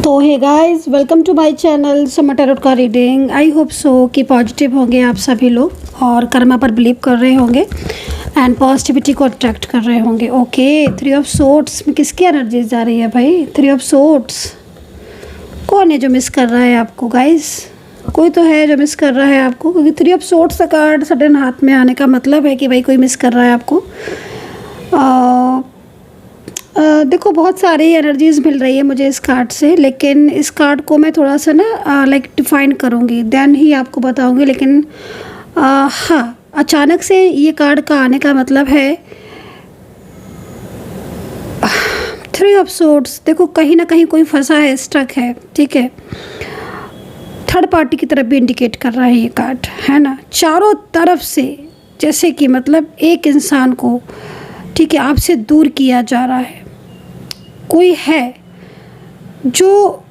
तो hey guys, welcome to my channel Sama tarot का reading. I hope so कि positive होंगे आप सभी लोग और कर्मा पर बिलीव कर रहे होंगे एंड पॉजिटिविटी को अट्रैक्ट कर रहे होंगे। ओके, 3 ऑफ सोर्ड्स में किसकी एनर्जी जा रही है भाई? 3 ऑफ सोर्ड्स कौन है जो मिस कर रहा है आपको गाइस? कोई तो है जो मिस कर रहा है आपको, क्योंकि 3 ऑफ सोर्ड्स का कार्ड सडन हाथ में आने का मतलब है कि भाई कोई मिस कर रहा है आपको। देखो, बहुत सारी एनर्जीज़ मिल रही है मुझे इस कार्ड से, लेकिन इस कार्ड को मैं थोड़ा सा ना लाइक डिफाइन करूँगी, देन ही आपको बताऊँगी। लेकिन हाँ, अचानक से ये कार्ड का आने का मतलब है 3 ऑफ सोर्ड्स। देखो, कहीं ना कहीं कोई फंसा है, स्टक है, ठीक है। थर्ड पार्टी की तरफ भी इंडिकेट कर रहा है ये कार्ड, है ना। चारों तरफ से जैसे कि मतलब एक इंसान को, ठीक है, आपसे दूर किया जा रहा है। कोई है जो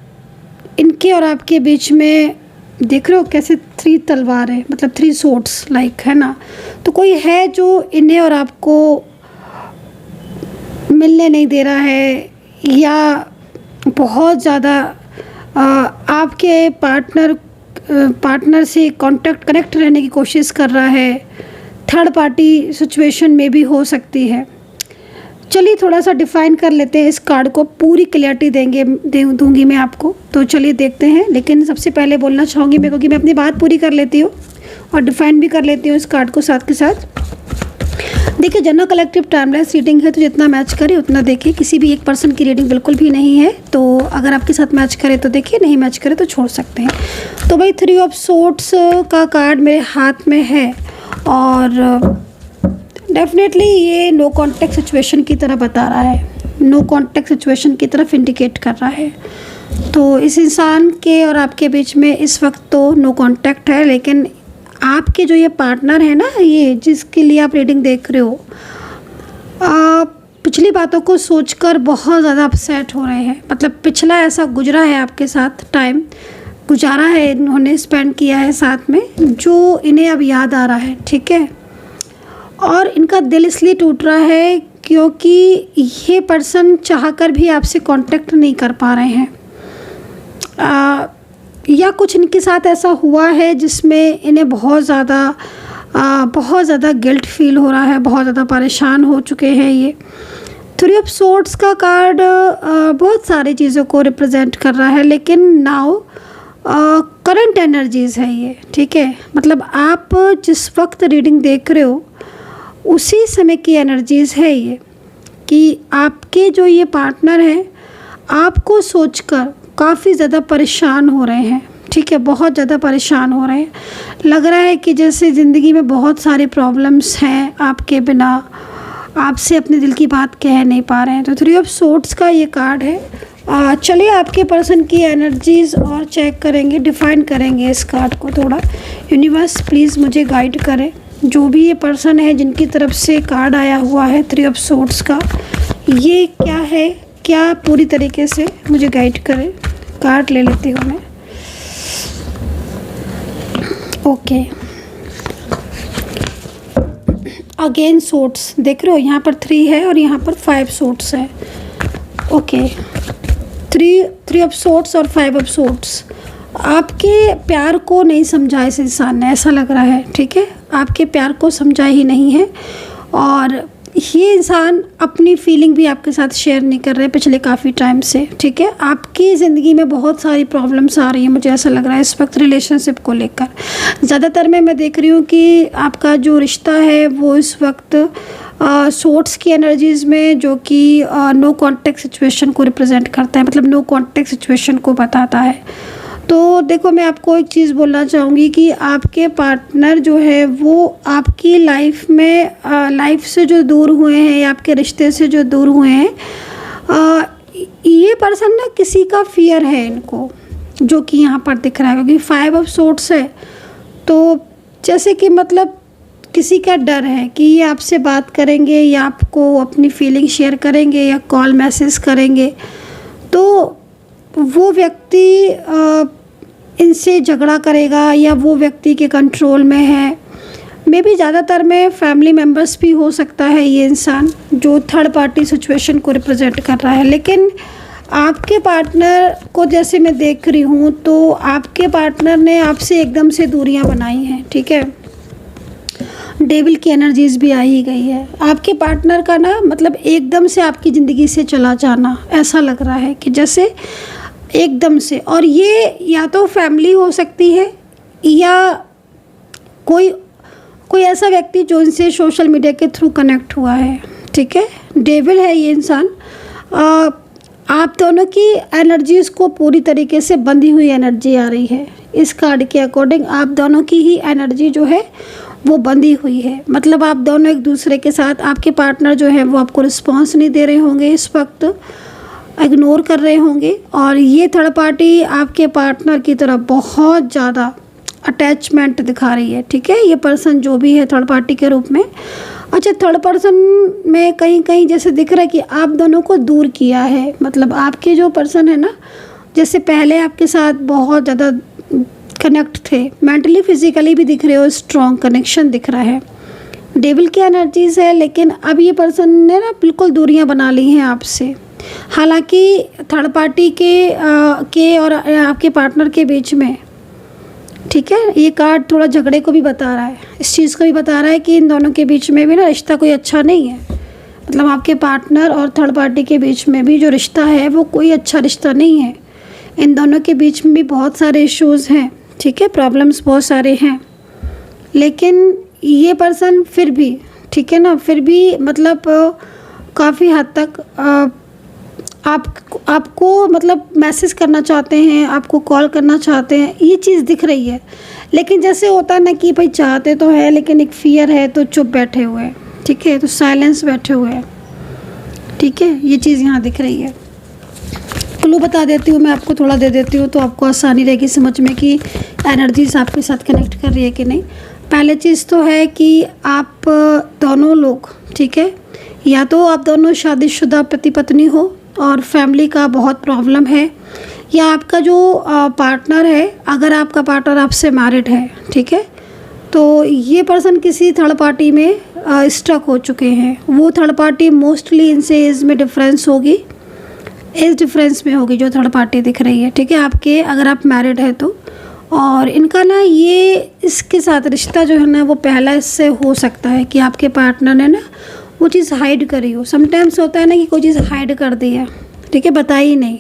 इनके और आपके बीच में, देख रहे हो कैसे 3 तलवार है, मतलब 3 सोर्ड्स लाइक, है ना। तो कोई है जो इन्हें और आपको मिलने नहीं दे रहा है, या बहुत ज़्यादा आपके पार्टनर से कनेक्ट रहने की कोशिश कर रहा है। थर्ड पार्टी सिचुएशन में भी हो सकती है। चलिए थोड़ा सा डिफ़ाइन कर लेते हैं इस कार्ड को, पूरी क्लियरिटी दूंगी मैं आपको। तो चलिए देखते हैं, लेकिन सबसे पहले बोलना चाहूँगी मैं, क्योंकि मैं अपनी बात पूरी कर लेती हूँ और डिफ़ाइन भी कर लेती हूँ इस कार्ड को साथ के साथ। देखिए, जनरल कलेक्टिव टाइमलेस रीडिंग है, तो जितना मैच करे उतना देखिए। किसी भी एक पर्सन की रीडिंग बिल्कुल भी नहीं है, तो अगर आपके साथ मैच करे तो देखिए, नहीं मैच करे तो छोड़ सकते हैं। तो भाई 3 ऑफ सोर्ड्स का कार्ड मेरे हाथ में है और डेफिनेटली ये नो कॉन्टैक्ट सिचुएशन की तरह बता रहा है, नो कॉन्टैक्ट सिचुएशन की तरफ इंडिकेट कर रहा है। तो इस इंसान के और आपके बीच में इस वक्त तो नो कॉन्टैक्ट है, लेकिन आपके जो ये पार्टनर है ना, ये जिसके लिए आप रीडिंग देख रहे हो, पिछली बातों को सोचकर बहुत ज़्यादा अपसेट हो रहे हैं। मतलब पिछला ऐसा गुजरा है आपके साथ, टाइम गुजारा है इन्होंने, स्पेंड किया है साथ में, जो इन्हें अब याद आ रहा है, ठीक है। और इनका दिल इसलिए टूट रहा है क्योंकि ये पर्सन चाहकर भी आपसे कांटेक्ट नहीं कर पा रहे हैं, या कुछ इनके साथ ऐसा हुआ है जिसमें इन्हें बहुत ज़्यादा गिल्ट फील हो रहा है, बहुत ज़्यादा परेशान हो चुके हैं। ये 3 ऑफ सोर्ड्स का कार्ड बहुत सारी चीज़ों को रिप्रेजेंट कर रहा है, लेकिन नाउ करंट एनर्जीज़ है ये, ठीक है। मतलब आप जिस वक्त रीडिंग देख रहे हो उसी समय की एनर्जीज़ है ये, कि आपके जो ये पार्टनर हैं आपको सोचकर काफ़ी ज़्यादा परेशान हो रहे हैं, ठीक है, बहुत ज़्यादा परेशान हो रहे हैं। लग रहा है कि जैसे ज़िंदगी में बहुत सारे प्रॉब्लम्स हैं, आपके बिना आपसे अपने दिल की बात कह नहीं पा रहे हैं। तो 3 ऑफ सोर्ड्स का ये कार्ड है। चलिए आपके पर्सन की एनर्जीज़ और चेक करेंगे, डिफ़ाइन करेंगे इस कार्ड को थोड़ा। यूनिवर्स प्लीज़ मुझे गाइड करें, जो भी ये पर्सन है जिनकी तरफ से कार्ड आया हुआ है 3 ऑफ सोर्ड्स का, ये क्या है, क्या पूरी तरीके से मुझे गाइड करें। कार्ड ले लेती हूँ मैं। ओके, अगेन सोर्ड्स देख रहे हो, यहाँ पर 3 है और यहाँ पर 5 सोर्ड्स है। ओके, 3 ऑफ सोर्ड्स और 5 ऑफ सोर्ड्स। आपके प्यार को नहीं समझा इस इंसान ने, ऐसा लग रहा है, ठीक है। आपके प्यार को समझा ही नहीं है, और ये इंसान अपनी फीलिंग भी आपके साथ शेयर नहीं कर रहे पिछले काफ़ी टाइम से, ठीक है। आपकी ज़िंदगी में बहुत सारी प्रॉब्लम्स आ रही हैं, मुझे ऐसा लग रहा है इस वक्त रिलेशनशिप को लेकर। ज़्यादातर मैं देख रही हूँ कि आपका जो रिश्ता है वो इस वक्त सोर्ड्स की एनर्जीज़ में, जो कि नो कॉन्टैक्ट सिचुएशन को रिप्रेजेंट करता है, मतलब नो कॉन्टैक्ट सिचुएशन को बताता है। तो देखो, मैं आपको एक चीज़ बोलना चाहूँगी कि आपके पार्टनर जो है वो आपकी लाइफ में लाइफ से जो दूर हुए हैं, या आपके रिश्ते से जो दूर हुए हैं, ये पर्सन ना किसी का फियर है इनको, जो कि यहाँ पर दिख रहा है, क्योंकि 5 ऑफ सोर्ड्स है। तो जैसे कि मतलब किसी का डर है कि ये आपसे बात करेंगे, या आपको अपनी फीलिंग शेयर करेंगे, या कॉल मैसेज करेंगे, तो वो व्यक्ति इनसे झगड़ा करेगा, या वो व्यक्ति के कंट्रोल में है। मे बी ज़्यादातर में फैमिली मेम्बर्स भी हो सकता है ये इंसान, जो थर्ड पार्टी सिचुएशन को रिप्रेजेंट कर रहा है। लेकिन आपके पार्टनर को जैसे मैं देख रही हूँ तो आपके पार्टनर ने आपसे एकदम से दूरियां बनाई हैं, ठीक है। डेविल की एनर्जीज भी आ ही गई है। आपके पार्टनर का ना मतलब एकदम से आपकी ज़िंदगी से चला जाना, ऐसा लग रहा है कि जैसे एकदम से। और ये या तो फैमिली हो सकती है या कोई ऐसा व्यक्ति जो इनसे सोशल मीडिया के थ्रू कनेक्ट हुआ है, ठीक है। डेविल है ये इंसान। आप दोनों की एनर्जीज़ को पूरी तरीके से बंधी हुई एनर्जी आ रही है। इस कार्ड के अकॉर्डिंग आप दोनों की ही एनर्जी जो है वो बंधी हुई है। मतलब आप दोनों एक दूसरे के साथ, आपके पार्टनर जो है वो आपको रिस्पॉन्स नहीं दे रहे होंगे, इस वक्त इग्नोर कर रहे होंगे। और ये थर्ड पार्टी आपके पार्टनर की तरफ बहुत ज़्यादा अटैचमेंट दिखा रही है, ठीक है। ये पर्सन जो भी है थर्ड पार्टी के रूप में। अच्छा, थर्ड पर्सन में कहीं कहीं जैसे दिख रहा है कि आप दोनों को दूर किया है। मतलब आपके जो पर्सन है ना, जैसे पहले आपके साथ बहुत ज़्यादा कनेक्ट थे, मेंटली फिजिकली भी दिख रहे हो, स्ट्रॉन्ग कनेक्शन दिख रहा है। डेविल की एनर्जीज है, लेकिन अब ये पर्सन ने ना बिल्कुल दूरियां बना ली हैं आपसे। हालांकि थर्ड पार्टी के और आपके पार्टनर के बीच में, ठीक है, ये कार्ड थोड़ा झगड़े को भी बता रहा है, इस चीज़ को भी बता रहा है कि इन दोनों के बीच में भी ना रिश्ता कोई अच्छा नहीं है। मतलब आपके पार्टनर और थर्ड पार्टी के बीच में भी जो रिश्ता है वो कोई अच्छा रिश्ता नहीं है। इन दोनों के बीच में भी बहुत सारे इश्यूज़ हैं, ठीक है, प्रॉब्लम्स बहुत सारे हैं। लेकिन ये पर्सन फिर भी, ठीक है ना, फिर भी मतलब काफ़ी हद तक आपको मतलब मैसेज करना चाहते हैं, आपको कॉल करना चाहते हैं, ये चीज़ दिख रही है। लेकिन जैसे होता है ना कि भाई चाहते तो है लेकिन एक फियर है, तो चुप बैठे हुए हैं, ठीक है, तो साइलेंस बैठे हुए हैं, ठीक है। ये चीज़ यहाँ दिख रही है। क्लू बता देती हूँ मैं आपको, थोड़ा दे देती हूँ तो आपको आसानी रहेगी समझ में कि एनर्जीज आपके साथ कनेक्ट कर रही है कि नहीं। पहले चीज़ तो है कि आप दोनों लोग, ठीक है, या तो आप दोनों शादीशुदा पति पत्नी हो और फैमिली का बहुत प्रॉब्लम है, या आपका जो पार्टनर है, अगर आपका पार्टनर आपसे मैरिड है, ठीक है, तो ये पर्सन किसी थर्ड पार्टी में स्टक हो चुके हैं। वो थर्ड पार्टी मोस्टली इनसे एज में डिफरेंस होगी, एज डिफरेंस में होगी जो थर्ड पार्टी दिख रही है, ठीक है, आपके, अगर आप मैरिड है तो। और इनका ना ये इसके साथ रिश्ता जो है ना वो पहला इससे हो सकता है कि आपके पार्टनर ने ना वो चीज़ हाइड करी हो। समटाइम्स होता है ना कि कोई चीज़ हाइड कर दी है, ठीक है, बताई नहीं,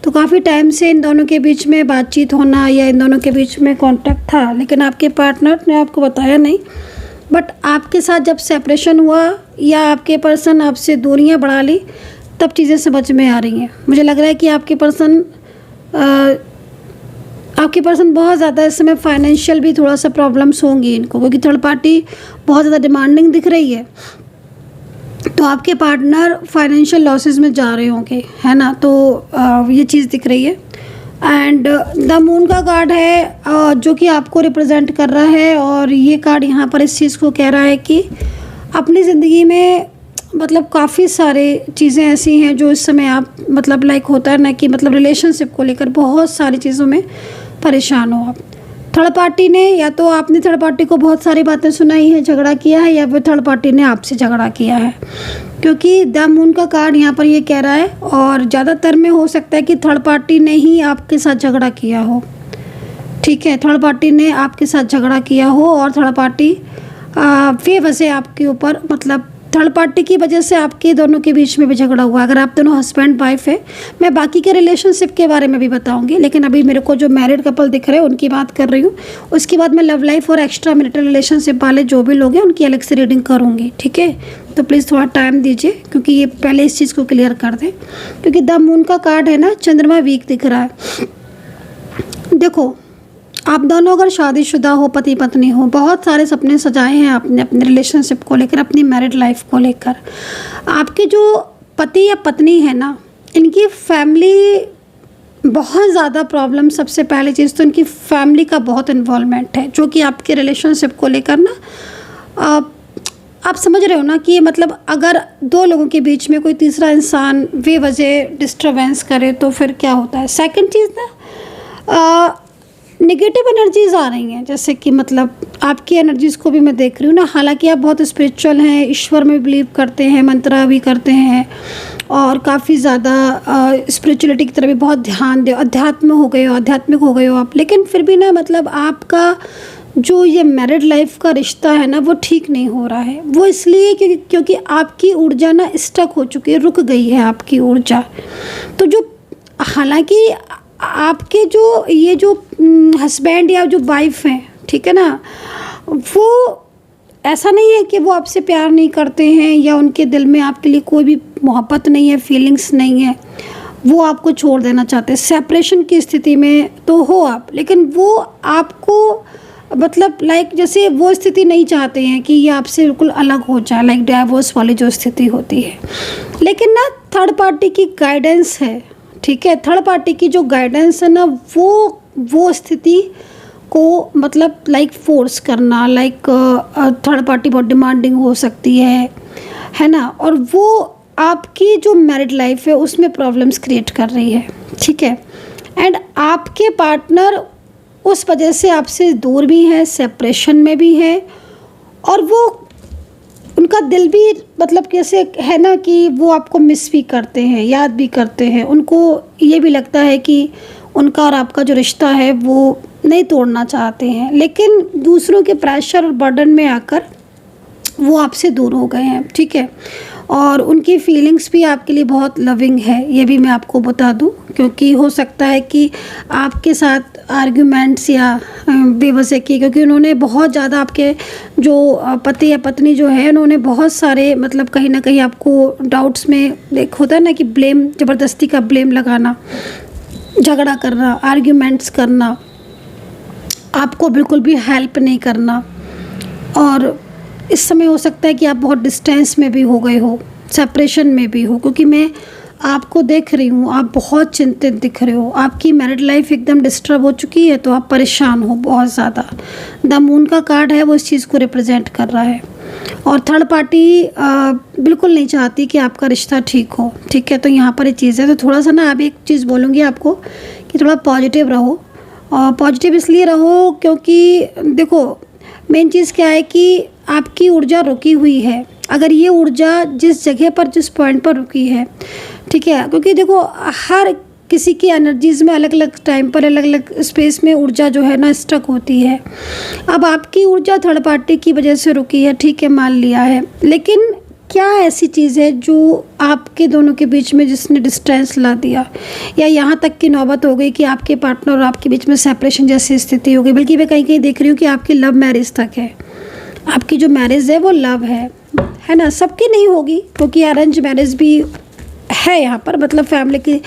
तो काफ़ी टाइम से इन दोनों के बीच में बातचीत होना या इन दोनों के बीच में कांटेक्ट था, लेकिन आपके पार्टनर ने आपको बताया नहीं। बट आपके साथ जब सेपरेशन हुआ या आपके पर्सन आपसे दूरियां बढ़ा ली, तब चीज़ें समझ में आ रही हैं। मुझे लग रहा है कि आपके पर्सन बहुत ज़्यादा इस समय फाइनेंशियल भी थोड़ा सा प्रॉब्लम्स होंगी इनको, क्योंकि थर्ड पार्टी बहुत ज़्यादा डिमांडिंग दिख रही है। तो आपके पार्टनर फाइनेंशियल लॉसेस में जा रहे होंगे, है ना, तो ये चीज़ दिख रही है। एंड द मून का कार्ड है जो कि आपको रिप्रेजेंट कर रहा है। और ये कार्ड यहाँ पर इस चीज़ को कह रहा है कि अपनी ज़िंदगी में मतलब काफ़ी सारे चीज़ें ऐसी हैं जो इस समय आप मतलब लाइक होता है ना कि मतलब रिलेशनशिप को लेकर बहुत सारी चीज़ों में परेशान हो आप। थर्ड पार्टी ने, या तो आपने थर्ड पार्टी को बहुत सारी बातें सुनाई हैं, झगड़ा किया है, या फिर थर्ड पार्टी ने आपसे झगड़ा किया है, क्योंकि द मून का कार्ड यहाँ पर ये कह रहा है। और ज़्यादातर में हो सकता है कि थर्ड पार्टी ने ही आपके साथ झगड़ा किया हो, ठीक है, थर्ड पार्टी ने आपके साथ झगड़ा किया हो और थर्ड पार्टी बेवजह से आपके ऊपर, मतलब थर्ड पार्टी की वजह से आपके दोनों के बीच में भी झगड़ा हुआ। अगर आप दोनों हस्बैंड वाइफ है, मैं बाकी के रिलेशनशिप के बारे में भी बताऊंगी, लेकिन अभी मेरे को जो मैरिड कपल दिख रहे हैं उनकी बात कर रही हूँ। उसके बाद मैं लव लाइफ और एक्स्ट्रा मैरिटल रिलेशनशिप वाले जो भी लोग हैं उनकी अलग से रीडिंग करूँगी, ठीक है। तो प्लीज़ थोड़ा टाइम दीजिए, क्योंकि ये पहले इस चीज़ को क्लियर कर दें, क्योंकि द मून का कार्ड है ना, चंद्रमा वीक दिख रहा है। देखो, आप दोनों अगर शादीशुदा हो, पति पत्नी हो, बहुत सारे सपने सजाए हैं आपने अपने रिलेशनशिप को लेकर, अपनी मैरिड लाइफ को लेकर। आपके जो पति या पत्नी है ना, इनकी फैमिली बहुत ज़्यादा प्रॉब्लम, सबसे पहली चीज़ तो इनकी फैमिली का बहुत इन्वॉल्वमेंट है, जो कि आपके रिलेशनशिप को लेकर ना आप समझ रहे हो ना कि मतलब अगर दो लोगों के बीच में कोई तीसरा इंसान बेवजह डिस्टर्बेंस करे तो फिर क्या होता है। सेकंड चीज़ ना नेगेटिव एनर्जीज आ रही हैं, जैसे कि मतलब आपकी एनर्जीज़ को भी मैं देख रही हूँ ना। हालांकि आप बहुत स्पिरिचुअल हैं, ईश्वर में बिलीव करते हैं, मंत्रा भी करते हैं और काफ़ी ज़्यादा स्पिरिचुअलिटी की तरफ भी बहुत ध्यान दे, आध्यात्मिक हो गए हो आप, लेकिन फिर भी ना मतलब आपका जो ये मैरिड लाइफ का रिश्ता है ना वो ठीक नहीं हो रहा है। वो इसलिए क्योंकि आपकी ऊर्जा ना स्टक हो चुकी है, रुक गई है आपकी ऊर्जा। तो जो हालांकि आपके जो हस्बैंड या जो वाइफ हैं, ठीक है ना, वो ऐसा नहीं है कि वो आपसे प्यार नहीं करते हैं या उनके दिल में आपके लिए कोई भी मोहब्बत नहीं है, फीलिंग्स नहीं है, वो आपको छोड़ देना चाहते हैं। सेपरेशन की स्थिति में तो हो आप, लेकिन वो आपको मतलब लाइक जैसे वो स्थिति नहीं चाहते हैं कि ये आपसे बिल्कुल अलग हो जाए, लाइक डाइवोर्स वाली जो स्थिति होती है। लेकिन ना थर्ड पार्टी की गाइडेंस है, ठीक है, थर्ड पार्टी की जो गाइडेंस है ना वो स्थिति को मतलब लाइक फोर्स करना, लाइक थर्ड पार्टी बहुत डिमांडिंग हो सकती है ना, और वो आपकी जो मैरिड लाइफ है उसमें प्रॉब्लम्स क्रिएट कर रही है, ठीक है। एंड आपके पार्टनर उस वजह से आपसे दूर भी है, सेपरेशन में भी है, और वो उनका दिल भी मतलब कैसे है ना कि वो आपको मिस भी करते हैं, याद भी करते हैं। उनको ये भी लगता है कि उनका और आपका जो रिश्ता है वो नहीं तोड़ना चाहते हैं, लेकिन दूसरों के प्रेशर और बर्डन में आकर वो आपसे दूर हो गए हैं, ठीक है। और उनकी फीलिंग्स भी आपके लिए बहुत लविंग है, ये भी मैं आपको बता दूं, क्योंकि हो सकता है कि आपके साथ आर्ग्यूमेंट्स या बेवजह की, क्योंकि उन्होंने बहुत ज़्यादा आपके जो पति या पत्नी जो है उन्होंने बहुत सारे मतलब कहीं ना कहीं आपको डाउट्स में एक होता है ना कि ब्लेम, ज़बरदस्ती का ब्लेम लगाना, झगड़ा करना, आर्ग्यूमेंट्स करना, आपको बिल्कुल भी हेल्प नहीं करना। और इस समय हो सकता है कि आप बहुत डिस्टेंस में भी हो गए हो, सेपरेशन में भी हो, क्योंकि मैं आपको देख रही हूँ, आप बहुत चिंतित दिख रहे हो, आपकी मैरिड लाइफ एकदम डिस्टर्ब हो चुकी है, तो आप परेशान हो बहुत ज़्यादा। द मून का कार्ड है वो इस चीज़ को रिप्रेजेंट कर रहा है। और थर्ड पार्टी बिल्कुल नहीं चाहती कि आपका रिश्ता ठीक हो, ठीक है। तो यहाँ पर ये चीज़ है, तो थोड़ा सा ना अभी एक चीज़ बोलूँगी आपको कि थोड़ा पॉजिटिव रहो। और पॉजिटिव इसलिए रहो क्योंकि देखो मेन चीज़ क्या है कि आपकी ऊर्जा रुकी हुई है। अगर ये ऊर्जा जिस जगह पर, जिस पॉइंट पर रुकी है, ठीक है, क्योंकि देखो हर किसी की एनर्जीज़ में अलग अलग टाइम पर, अलग अलग स्पेस में ऊर्जा जो है ना स्टक होती है। अब आपकी ऊर्जा थर्ड पार्टी की वजह से रुकी है, ठीक है, मान लिया है, लेकिन क्या ऐसी चीज़ है जो आपके दोनों के बीच में जिसने डिस्टेंस ला दिया, या यहाँ तक की नौबत हो गई कि आपके पार्टनर और आपके बीच में सेपरेशन जैसी स्थिति हो गई। बल्कि मैं कहीं कहीं देख रही हूँ कि आपकी लव मैरिज तक है, आपकी जो मैरिज है वो लव है ना। सबकी नहीं होगी क्योंकि अरेंज मैरिज भी है यहाँ पर, मतलब फैमिली की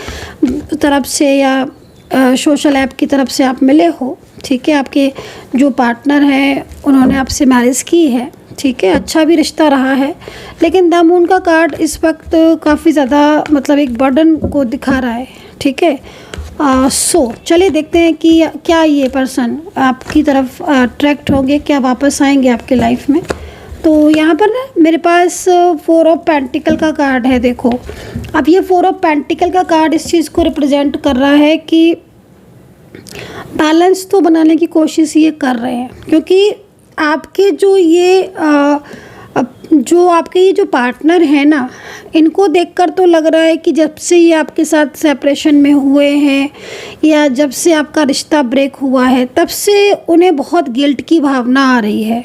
तरफ से या सोशल ऐप की तरफ से आप मिले हो, ठीक है। आपके जो पार्टनर हैं उन्होंने आपसे मैरिज की है, ठीक है, अच्छा भी रिश्ता रहा है। लेकिन द मून का कार्ड इस वक्त काफ़ी ज़्यादा मतलब एक बर्डन को दिखा रहा है, ठीक है। सो चलिए देखते हैं कि क्या ये पर्सन आपकी तरफ अट्रैक्ट होंगे, क्या वापस आएंगे आपके लाइफ में। तो यहाँ पर ना मेरे पास 4 ऑफ पेंटिकल का कार्ड है। देखो अब ये 4 ऑफ पेंटिकल का कार्ड इस चीज़ को रिप्रेजेंट कर रहा है कि बैलेंस तो बनाने की कोशिश ये कर रहे हैं, क्योंकि आपके जो आपके ये जो पार्टनर है ना, इनको देखकर तो लग रहा है कि जब से ये आपके साथ सेपरेशन में हुए हैं या जब से आपका रिश्ता ब्रेक हुआ है, तब से उन्हें बहुत गिल्ट की भावना आ रही है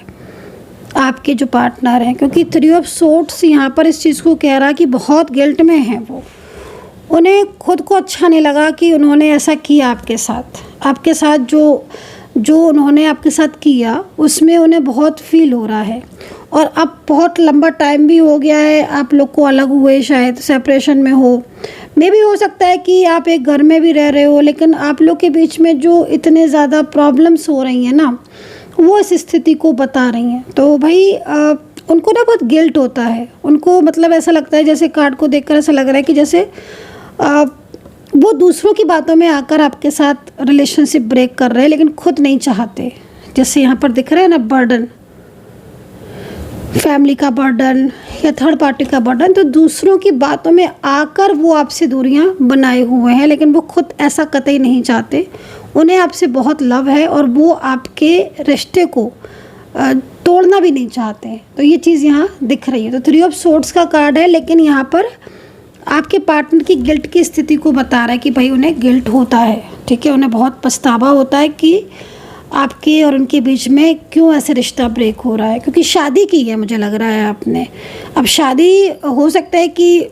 आपके जो पार्टनर हैं। क्योंकि 3 ऑफ सोर्ड्स यहाँ पर इस चीज़ को कह रहा कि बहुत गिल्ट में हैं वो, उन्हें खुद को अच्छा नहीं लगा कि उन्होंने ऐसा किया आपके साथ जो उन्होंने आपके साथ किया उसमें उन्हें बहुत फील हो रहा है। और अब बहुत लंबा टाइम भी हो गया है आप लोग को अलग हुए, शायद सेपरेशन में हो, मे भी हो सकता है कि आप एक घर में भी रह रहे हो, लेकिन आप लोग के बीच में जो इतने ज़्यादा प्रॉब्लम्स हो रही हैं ना, वो इस स्थिति को बता रही हैं। तो भाई उनको ना बहुत गिल्ट होता है, उनको मतलब ऐसा लगता है, जैसे कार्ड को देखकर ऐसा लग रहा है कि जैसे वो दूसरों की बातों में आकर आपके साथ रिलेशनशिप ब्रेक कर रहे हैं, लेकिन खुद नहीं चाहते। जैसे यहाँ पर दिख रहा है ना बर्डन, फैमिली का बर्डन या थर्ड पार्टी का बर्डन, तो दूसरों की बातों में आकर वो आपसे दूरियां बनाए हुए हैं, लेकिन वो खुद ऐसा कतई नहीं चाहते। उन्हें आपसे बहुत लव है और वो आपके रिश्ते को तोड़ना भी नहीं चाहते। तो ये चीज़ यहाँ दिख रही है। तो 3 ऑफ सोर्ड्स का कार्ड है, लेकिन यहाँ पर आपके पार्टनर की गिल्ट की स्थिति को बता रहा है कि भाई उन्हें गिल्ट होता है, ठीक है, उन्हें बहुत पछतावा होता है कि आपके और उनके बीच में क्यों ऐसे रिश्ता ब्रेक हो रहा है, क्योंकि शादी की है मुझे लग रहा है आपने। अब शादी हो सकता है कि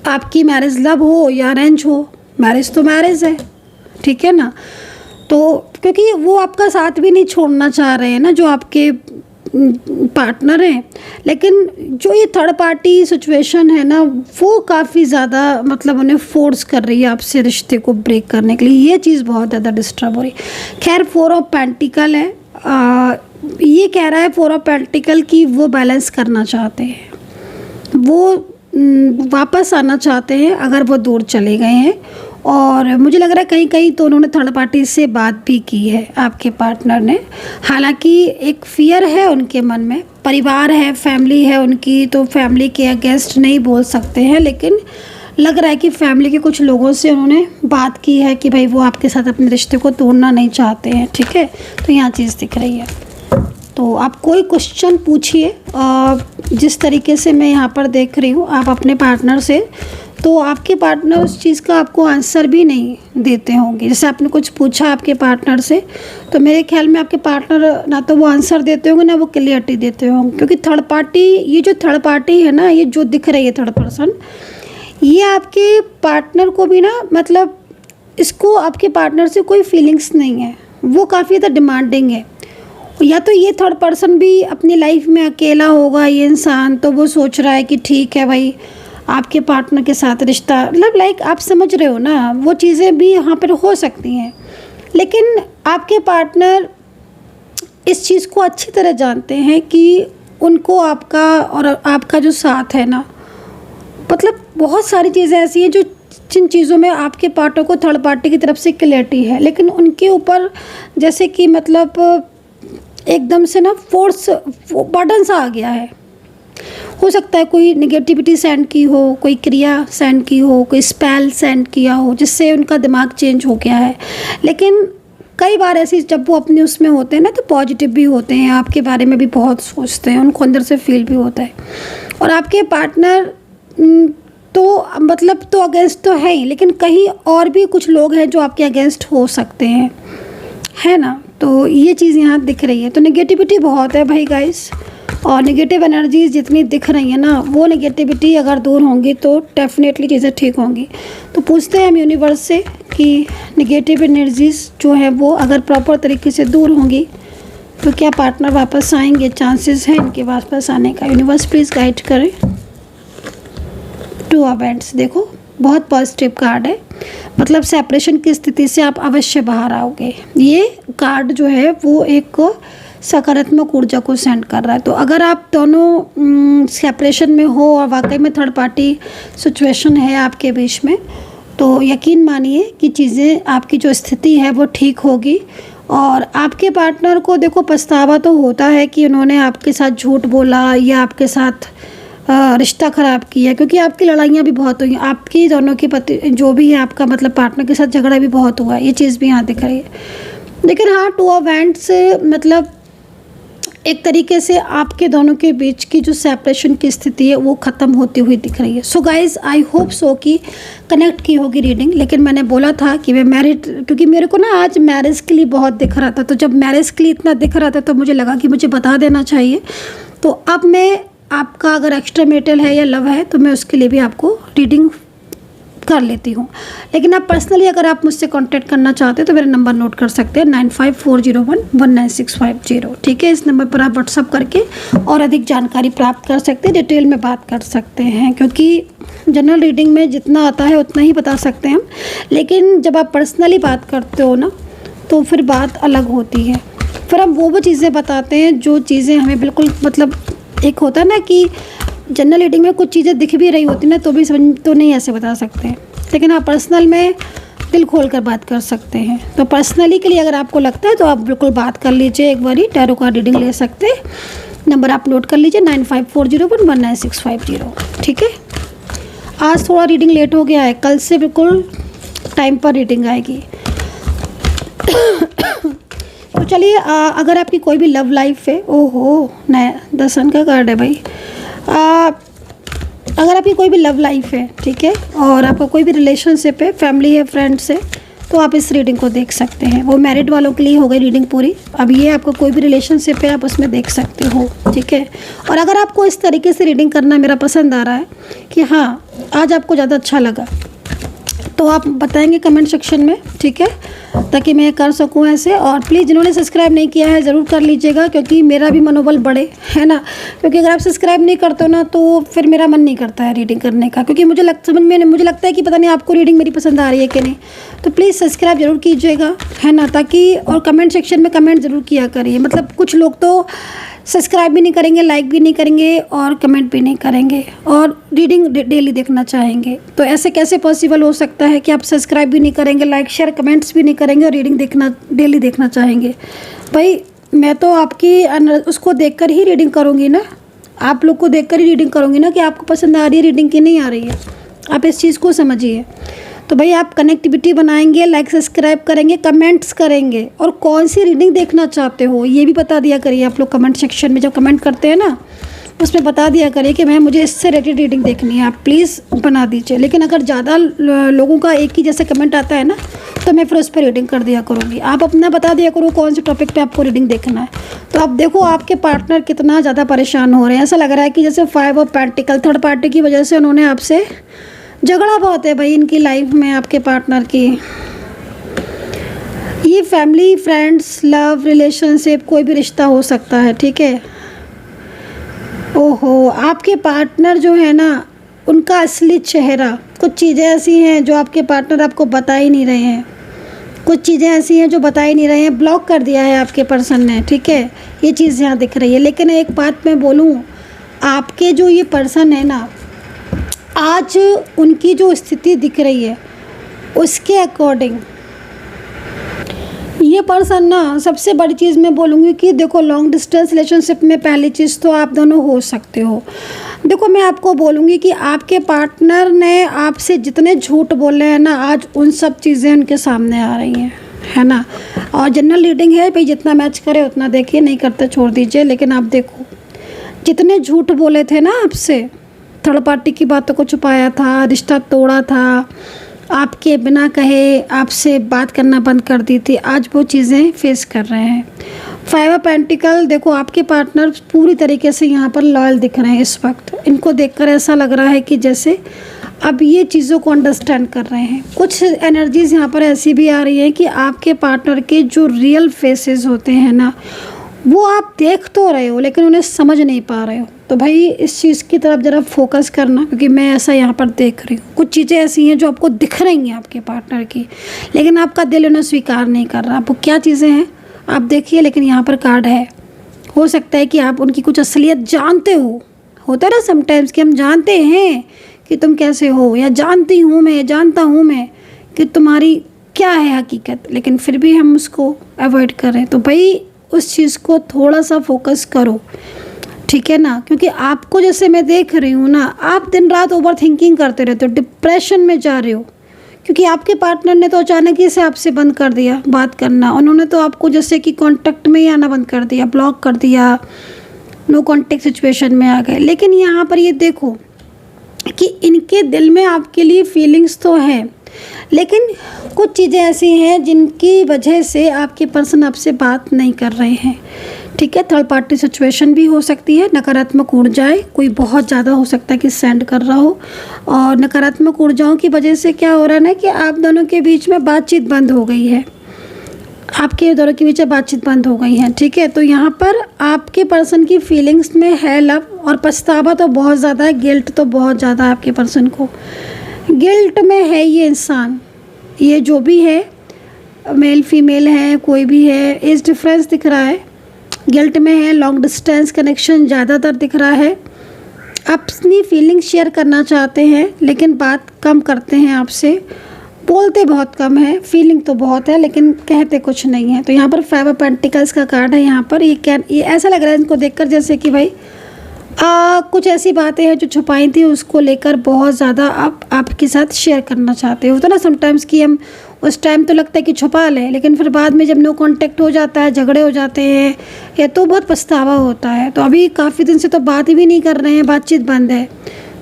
आपकी मैरिज लव हो या अरेंज हो, मैरिज तो मैरिज है, ठीक है ना। तो क्योंकि वो आपका साथ भी नहीं छोड़ना चाह रहे हैं ना जो आपके पार्टनर हैं, लेकिन जो ये थर्ड पार्टी सिचुएशन है ना वो काफ़ी ज़्यादा मतलब उन्हें फोर्स कर रही है आपसे रिश्ते को ब्रेक करने के लिए। ये चीज़ बहुत ज़्यादा डिस्टर्ब हो रही है। खैर 4 ऑफ पेंटिकल है, ये कह रहा है 4 ऑफ पेंटिकल की वो बैलेंस करना चाहते हैं, वो वापस आना चाहते हैं अगर वो दूर चले गए हैं। और मुझे लग रहा है कहीं कहीं तो उन्होंने थर्ड पार्टी से बात भी की है आपके पार्टनर ने। हालांकि एक फियर है उनके मन में, परिवार है, फैमिली है उनकी, तो फैमिली के अगेंस्ट नहीं बोल सकते हैं, लेकिन लग रहा है कि फैमिली के कुछ लोगों से उन्होंने बात की है कि भाई वो आपके साथ अपने रिश्ते को तोड़ना नहीं चाहते हैं, ठीक है। तो यहाँ चीज़ दिख रही है। तो आप कोई क्वेश्चन पूछिए, जिस तरीके से मैं यहाँ पर देख रही हूँ आप अपने पार्टनर से, तो आपके पार्टनर उस चीज़ का आपको आंसर भी नहीं देते होंगे। जैसे आपने कुछ पूछा आपके पार्टनर से, तो मेरे ख्याल में आपके पार्टनर ना तो वो आंसर देते होंगे ना वो क्लियरिटी देते होंगे, क्योंकि थर्ड पार्टी, ये जो थर्ड पार्टी है ना, ये जो दिख रही है थर्ड पर्सन, ये आपके पार्टनर को भी ना मतलब इसको आपके पार्टनर से कोई फीलिंग्स नहीं है, वो काफ़ी ज़्यादा डिमांडिंग है। या तो ये थर्ड पर्सन भी अपनी लाइफ में अकेला होगा ये इंसान, तो वो सोच रहा है कि ठीक है भाई आपके पार्टनर के साथ रिश्ता, मतलब लाइक आप समझ रहे हो ना, वो चीज़ें भी यहाँ पर हो सकती हैं। लेकिन आपके पार्टनर इस चीज़ को अच्छी तरह जानते हैं कि उनको आपका और आपका जो साथ है ना, मतलब बहुत सारी चीज़ें ऐसी हैं जो जिन चीज़ों में आपके पार्टनर को थर्ड पार्टी की तरफ से क्लैरिटी है, लेकिन उनके ऊपर जैसे कि मतलब एकदम से ना फोर्स बर्डन सा आ गया है। हो सकता है कोई नेगेटिविटी सेंड की हो, कोई क्रिया सेंड की हो, कोई स्पेल सेंड किया हो जिससे उनका दिमाग चेंज हो गया है। लेकिन कई बार ऐसी जब वो अपने उसमें होते हैं ना तो पॉजिटिव भी होते हैं, आपके बारे में भी बहुत सोचते हैं, उनको अंदर से फील भी होता है। और आपके पार्टनर तो मतलब तो अगेंस्ट तो है ही, लेकिन कहीं और भी कुछ लोग हैं जो आपके अगेंस्ट हो सकते हैं, है ना। तो ये चीज़ यहाँ दिख रही है। तो नेगेटिविटी बहुत है भाई गाइस, और नेगेटिव एनर्जीज जितनी दिख रही है ना, वो नेगेटिविटी अगर दूर होंगी तो डेफिनेटली चीज़ें ठीक होंगी। तो पूछते हैं हम यूनिवर्स से कि नेगेटिव एनर्जीज जो है वो अगर प्रॉपर तरीके से दूर होंगी तो क्या पार्टनर वापस आएंगे, चांसेस हैं इनके वापस आने का। यूनिवर्स प्लीज़ गाइड करें। 2 इवेंट्स देखो, बहुत पॉजिटिव कार्ड है, मतलब सेपरेशन की स्थिति से आप अवश्य बाहर आओगे। ये कार्ड जो है वो एक सकारात्मक ऊर्जा को सेंड कर रहा है। तो अगर आप दोनों सेपरेशन में हो और वाकई में थर्ड पार्टी सिचुएशन है आपके बीच में, तो यकीन मानिए कि चीज़ें आपकी जो स्थिति है वो ठीक होगी। और आपके पार्टनर को देखो पछतावा तो होता है कि उन्होंने आपके साथ झूठ बोला या आपके साथ रिश्ता ख़राब किया, क्योंकि आपकी लड़ाइयाँ भी बहुत हुई, आपकी दोनों के पति जो भी है आपका मतलब पार्टनर के साथ झगड़ा भी बहुत हुआ है, ये चीज़ भी यहाँ दिख रही है। लेकिन हाँ 2 इवेंट्स मतलब एक तरीके से आपके दोनों के बीच की जो सेपरेशन की स्थिति है वो ख़त्म होती हुई दिख रही है। So guys I hope so कि कनेक्ट की होगी रीडिंग। लेकिन मैंने बोला था कि मैं मैरिड, क्योंकि मेरे को ना आज मैरिज के लिए बहुत दिख रहा था, तो जब मैरिज के लिए इतना दिख रहा था तो मुझे लगा कि मुझे बता देना चाहिए। तो अब मैं आपका अगर एक्स्ट्रा मैरिटल है या लव है तो मैं उसके लिए भी आपको रीडिंग कर लेती हूँ। लेकिन आप पर्सनली अगर आप मुझसे कांटेक्ट करना चाहते हैं तो मेरा नंबर नोट कर सकते हैं 9540119650, ठीक है। इस नंबर पर आप व्हाट्सअप करके और अधिक जानकारी प्राप्त कर सकते हैं, डिटेल में बात कर सकते हैं, क्योंकि जनरल रीडिंग में जितना आता है उतना ही बता सकते हैं हम, लेकिन जब आप पर्सनली बात करते हो ना तो फिर बात अलग होती है। फिर हम वो चीज़ें बताते हैं जो चीज़ें हमें बिल्कुल मतलब एक होता है ना कि जनरल रीडिंग में कुछ चीज़ें दिख भी रही होती ना तो भी समझ तो नहीं ऐसे बता सकते हैं, लेकिन आप पर्सनल में दिल खोल कर बात कर सकते हैं। तो पर्सनली के लिए अगर आपको लगता है तो आप बिल्कुल बात कर लीजिए, एक बारी टैरो का रीडिंग ले सकते हैं। नंबर आप नोट कर लीजिए 9540119650, ठीक है। आज थोड़ा रीडिंग लेट हो गया है, कल से बिल्कुल टाइम पर रीडिंग आएगी। तो चलिए अगर आपकी कोई भी लव लाइफ है, ओहो नया 10 का कार्ड है भाई, अगर आपकी कोई भी लव लाइफ है, ठीक है, और आपका कोई भी रिलेशनशिप है, फैमिली है, फ्रेंड्स है, तो आप इस रीडिंग को देख सकते हैं। वो मैरिड वालों के लिए हो गई रीडिंग पूरी। अब ये आपका कोई भी रिलेशनशिप है, आप उसमें देख सकते हो, ठीक है। और अगर आपको इस तरीके से रीडिंग करना मेरा पसंद आ रहा है कि हाँ आज आपको ज़्यादा अच्छा लगा, तो आप बताएंगे कमेंट सेक्शन में, ठीक है, ताकि मैं कर सकूं ऐसे। और प्लीज़ जिन्होंने सब्सक्राइब नहीं किया है ज़रूर कर लीजिएगा, क्योंकि मेरा भी मनोबल बढ़े, है ना। क्योंकि अगर आप सब्सक्राइब नहीं करते हो ना तो फिर मेरा मन नहीं करता है रीडिंग करने का, क्योंकि मुझे लगता है कि पता नहीं आपको रीडिंग मेरी पसंद आ रही है कि नहीं। तो प्लीज़ सब्सक्राइब ज़रूर कीजिएगा, है ना, ताकि और कमेंट सेक्शन में कमेंट ज़रूर किया करिए। मतलब कुछ लोग तो सब्सक्राइब भी नहीं करेंगे, लाइक भी नहीं करेंगे और कमेंट भी नहीं करेंगे, और रीडिंग डेली देखना चाहेंगे। तो ऐसे कैसे पॉसिबल हो सकता है कि आप सब्सक्राइब भी नहीं करेंगे, लाइक शेयर कमेंट्स भी नहीं करेंगे और रीडिंग डेली देखना चाहेंगे? भाई मैं तो आपकी उसको देखकर ही रीडिंग करूँगी ना, आप लोग को देखकर ही रीडिंग करूँगी ना कि आपको पसंद आ रही है रीडिंग की नहीं आ रही है। आप इस चीज़ को समझिए। तो भाई आप कनेक्टिविटी बनाएंगे, लाइक सब्सक्राइब करेंगे, कमेंट्स करेंगे, और कौन सी रीडिंग देखना चाहते हो ये भी बता दिया करिए आप लोग कमेंट सेक्शन में। जब कमेंट करते हैं ना उसमें बता दिया करिए कि मैं मुझे इससे रिलेटेड रीडिंग देखनी है, आप प्लीज़ बना दीजिए। लेकिन अगर ज़्यादा लोगों का एक ही जैसे कमेंट आता है ना तो मैं फिर उस पर रीडिंग कर दिया करूँगी। आप अपना बता दिया करो कौन से टॉपिक पे आपको रीडिंग देखना है। तो आप देखो आपके पार्टनर कितना ज़्यादा परेशान हो रहे हैं। ऐसा लग रहा है कि जैसे 5 ऑफ पेंटिकल थर्ड पार्टी की वजह से उन्होंने आपसे झगड़ा बहुत है भाई इनकी लाइफ में, आपके पार्टनर की। ये फैमिली, फ्रेंड्स, लव, रिलेशनशिप, कोई भी रिश्ता हो सकता है, ठीक है। ओहो, आपके पार्टनर जो है ना उनका असली चेहरा, कुछ चीज़ें ऐसी हैं जो आपके पार्टनर आपको बता ही नहीं रहे हैं, कुछ चीज़ें ऐसी हैं जो बता ही नहीं रहे हैं, ब्लॉक कर दिया है आपके पर्सन ने, ठीक है। ये चीज़ यहाँ दिख रही है। लेकिन एक बात मैं बोलूँ, आपके जो ये पर्सन है ना, आज उनकी जो स्थिति दिख रही है उसके अकॉर्डिंग ये पर्सन ना, सबसे बड़ी चीज़ मैं बोलूँगी कि देखो लॉन्ग डिस्टेंस रिलेशनशिप में पहली चीज़ तो आप दोनों हो सकते हो। देखो मैं आपको बोलूँगी कि आपके पार्टनर ने आपसे जितने झूठ बोले हैं ना, आज उन सब चीज़ें उनके सामने आ रही हैं, है ना। और जनरल रीडिंग है भाई, जितना मैच करे उतना देखिए, नहीं करते छोड़ दीजिए। लेकिन आप देखो जितने झूठ बोले थे ना आपसे, थर्ड पार्टी की बातों को छुपाया था, रिश्ता तोड़ा था, आपके बिना कहे आपसे बात करना बंद कर दी थी, आज वो चीज़ें फेस कर रहे हैं। 5 ऑफ पेंटिकल, देखो आपके पार्टनर पूरी तरीके से यहाँ पर लॉयल दिख रहे हैं इस वक्त। इनको देखकर ऐसा लग रहा है कि जैसे अब ये चीज़ों को अंडरस्टैंड कर रहे हैं। कुछ एनर्जीज़ यहाँ पर ऐसी भी आ रही हैं कि आपके पार्टनर के जो रियल फेसेस होते हैं ना, वो आप देख तो रहे हो लेकिन उन्हें समझ नहीं पा रहे हो। तो भाई इस चीज़ की तरफ ज़रा फोकस करना, क्योंकि मैं ऐसा यहाँ पर देख रही हूँ। कुछ चीज़ें ऐसी हैं जो आपको दिख रही हैं आपके पार्टनर की, लेकिन आपका दिल उन्हें स्वीकार नहीं कर रहा। वो क्या चीज़ें हैं आप देखिए। लेकिन यहाँ पर कार्ड है, हो सकता है कि आप उनकी कुछ असलियत जानते हो। होता है ना समटाइम्स कि हम जानते हैं कि तुम कैसे हो, या जानती हूँ मैं, जानता हूँ मैं कि तुम्हारी क्या है हकीकत, लेकिन फिर भी हम उसको अवॉइड करें। तो भाई उस चीज़ को थोड़ा सा फोकस करो, ठीक है ना। क्योंकि आपको जैसे मैं देख रही हूँ ना, आप दिन रात ओवर थिंकिंग करते रहते हो, डिप्रेशन में जा रहे हो, क्योंकि आपके पार्टनर ने तो अचानक ही से आपसे बंद कर दिया बात करना। उन्होंने तो आपको जैसे कि कांटेक्ट में ही आना बंद कर दिया, ब्लॉक कर दिया, नो कांटेक्ट सिचुएशन में आ गए। लेकिन यहाँ पर ये देखो कि इनके दिल में आपके लिए फीलिंग्स तो हैं, लेकिन कुछ चीज़ें ऐसी हैं जिनकी वजह से आपके पर्सन आपसे बात नहीं कर रहे हैं, ठीक है। थर्ड पार्टी सिचुएशन भी हो सकती है, नकारात्मक ऊर्जाएं कोई बहुत ज़्यादा हो सकता है कि सेंड कर रहा हो, और नकारात्मक ऊर्जाओं की वजह से क्या हो रहा है ना कि आप दोनों के बीच में बातचीत बंद हो गई है, आपके दोनों के बीच बातचीत बंद हो गई है, ठीक है। तो यहाँ पर आपके पर्सन की फीलिंग्स में है लव, और पछतावा तो बहुत ज़्यादा है, गिल्ट तो बहुत ज़्यादा है आपके पर्सन को। गिल्ट में है ये इंसान, ये जो भी है, मेल फीमेल है, कोई भी है, एज डिफरेंस दिख रहा है, गिल्ट में है। लॉन्ग डिस्टेंस कनेक्शन ज़्यादातर दिख रहा है। अपनी फीलिंग शेयर करना चाहते हैं लेकिन बात कम करते हैं आपसे, बोलते बहुत कम है, फीलिंग तो बहुत है लेकिन कहते कुछ नहीं है। तो यहाँ पर 5 ऑफ पेंटिकल्स का कार्ड है। यहाँ पर ये ऐसा लग रहा है इनको देखकर जैसे कि भाई कुछ ऐसी बातें हैं जो छुपाई थी, उसको लेकर बहुत ज़्यादा आप आपके साथ शेयर करना चाहते हो। तो ना समटाइम्स कि हम उस टाइम तो लगता है कि छुपा लें, लेकिन फिर बाद में जब नो कांटेक्ट हो जाता है, झगड़े हो जाते हैं, या तो बहुत पछतावा होता है। तो अभी काफ़ी दिन से तो बात भी नहीं कर रहे हैं, बातचीत बंद है।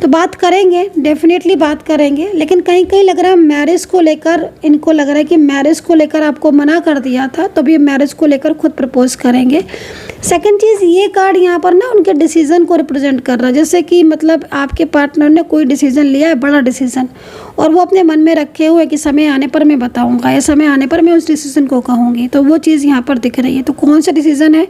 तो बात करेंगे, डेफिनेटली बात करेंगे, लेकिन कहीं कहीं लग रहा है मैरिज को लेकर, इनको लग रहा है कि मैरिज को लेकर आपको मना कर दिया था, तो भी मैरिज को लेकर खुद प्रपोज करेंगे। सेकंड चीज़, ये कार्ड यहाँ पर ना उनके डिसीज़न को रिप्रेजेंट कर रहा है, जैसे कि मतलब आपके पार्टनर ने कोई डिसीज़न लिया है, बड़ा डिसीज़न, और वो अपने मन में रखे हुए कि समय आने पर मैं बताऊँगा या समय आने पर मैं उस डिसीज़न को कहूँगी, तो वो चीज़ यहाँ पर दिख रही है। तो कौन सा डिसीज़न है?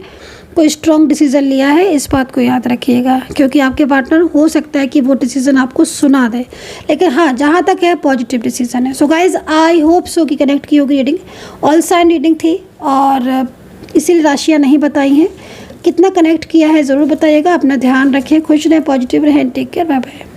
कोई स्ट्रॉन्ग डिसीज़न लिया है, इस बात को याद रखिएगा, क्योंकि आपके पार्टनर हो सकता है कि वो डिसीज़न आपको सुना दे, लेकिन हाँ जहाँ तक है पॉजिटिव डिसीज़न है। So guys I hope so कि कनेक्ट की होगी रीडिंग, ऑल साइन रीडिंग थी और इसीलिए राशियाँ नहीं बताई हैं। कितना कनेक्ट किया है ज़रूर बताइएगा। अपना ध्यान रखें, खुश रहें, पॉजिटिव रहें, टेक केयर, बाय बाय।